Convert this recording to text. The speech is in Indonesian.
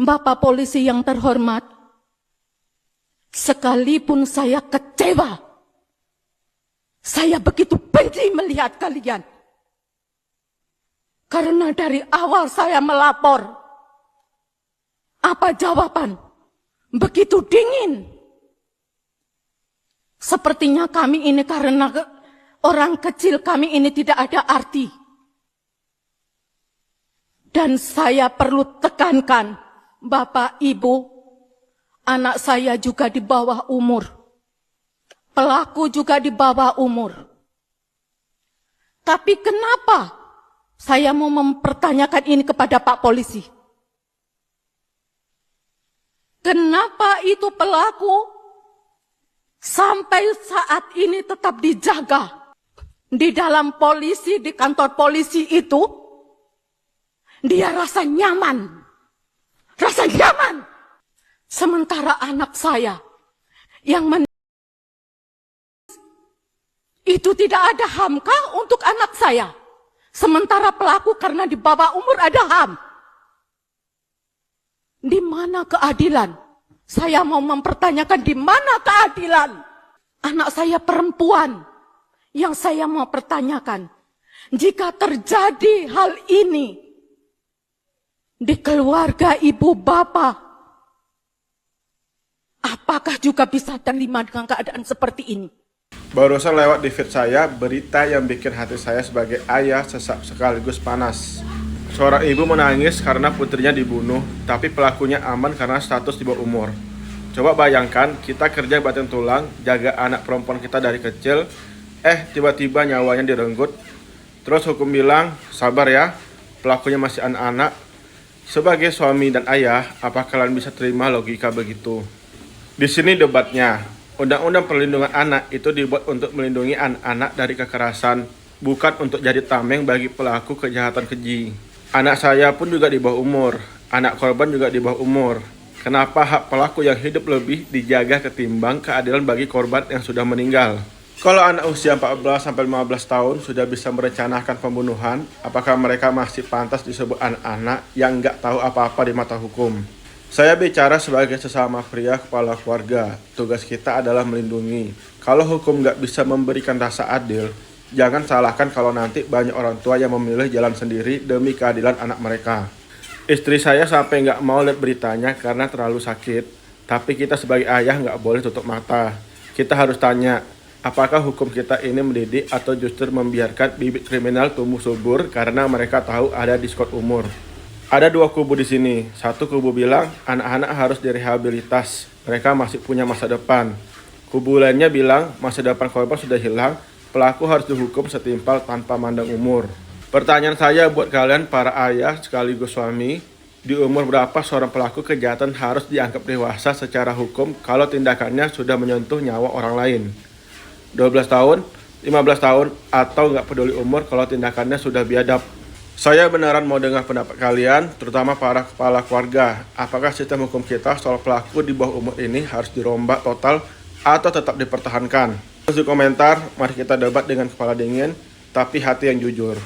Bapak polisi yang terhormat, sekalipun saya kecewa, saya begitu benci melihat kalian. Karena dari awal saya melapor, apa jawaban? Begitu dingin. Sepertinya kami ini karena orang kecil kami ini tidak ada arti. Dan saya perlu tekankan, Bapak, Ibu, anak saya juga di bawah umur. Pelaku juga di bawah umur. Tapi kenapa saya mau mempertanyakan ini kepada Pak Polisi? Kenapa itu pelaku sampai saat ini tetap dijaga di dalam polisi, di kantor polisi itu? Dia rasa nyaman. Rasa nyaman. Sementara anak saya yang itu tidak ada HAM kah untuk anak saya? Sementara pelaku karena di bawah umur ada HAM. Di mana keadilan? Saya mau mempertanyakan di mana keadilan? Anak saya perempuan. Yang saya mau pertanyakan, jika terjadi hal ini di keluarga ibu bapak, apakah juga bisa terima dengan keadaan seperti ini? Barusan lewat di feed saya berita yang bikin hati saya sebagai ayah sesak sekaligus panas. Seorang ibu menangis karena putrinya dibunuh, tapi pelakunya aman karena status di bawah umur. Coba bayangkan, kita kerja batin tulang, jaga anak perempuan kita dari kecil, tiba-tiba nyawanya direnggut. Terus hukum bilang, sabar ya, pelakunya masih anak-anak. Sebagai suami dan ayah, apa kalian bisa terima logika begitu? Di sini debatnya. Undang-undang perlindungan anak itu dibuat untuk melindungi anak-anak dari kekerasan, bukan untuk jadi tameng bagi pelaku kejahatan keji. Anak saya pun juga di bawah umur, anak korban juga di bawah umur. Kenapa hak pelaku yang hidup lebih dijaga ketimbang keadilan bagi korban yang sudah meninggal? Kalau anak usia 14-15 tahun sudah bisa merencanakan pembunuhan, apakah mereka masih pantas disebut anak-anak yang nggak tahu apa-apa di mata hukum? Saya bicara sebagai sesama pria kepala keluarga. Tugas kita adalah melindungi. Kalau hukum nggak bisa memberikan rasa adil, jangan salahkan kalau nanti banyak orang tua yang memilih jalan sendiri demi keadilan anak mereka. Istri saya sampai nggak mau lihat beritanya karena terlalu sakit. Tapi kita sebagai ayah nggak boleh tutup mata. Kita harus tanya, apakah hukum kita ini mendidik atau justru membiarkan bibit kriminal tumbuh subur karena mereka tahu ada diskon umur? Ada dua kubu di sini. Satu kubu bilang anak-anak harus direhabilitas, mereka masih punya masa depan. Kubu lainnya bilang masa depan korban sudah hilang, pelaku harus dihukum setimpal tanpa mandang umur. Pertanyaan saya buat kalian para ayah sekaligus suami, di umur berapa seorang pelaku kejahatan harus dianggap dewasa secara hukum kalau tindakannya sudah menyentuh nyawa orang lain? 12 tahun, 15 tahun, atau nggak peduli umur kalau tindakannya sudah biadab? Saya beneran mau dengar pendapat kalian, terutama para kepala keluarga. Apakah sistem hukum kita soal pelaku di bawah umur ini harus dirombak total atau tetap dipertahankan? Di komentar, mari kita debat dengan kepala dingin, tapi hati yang jujur.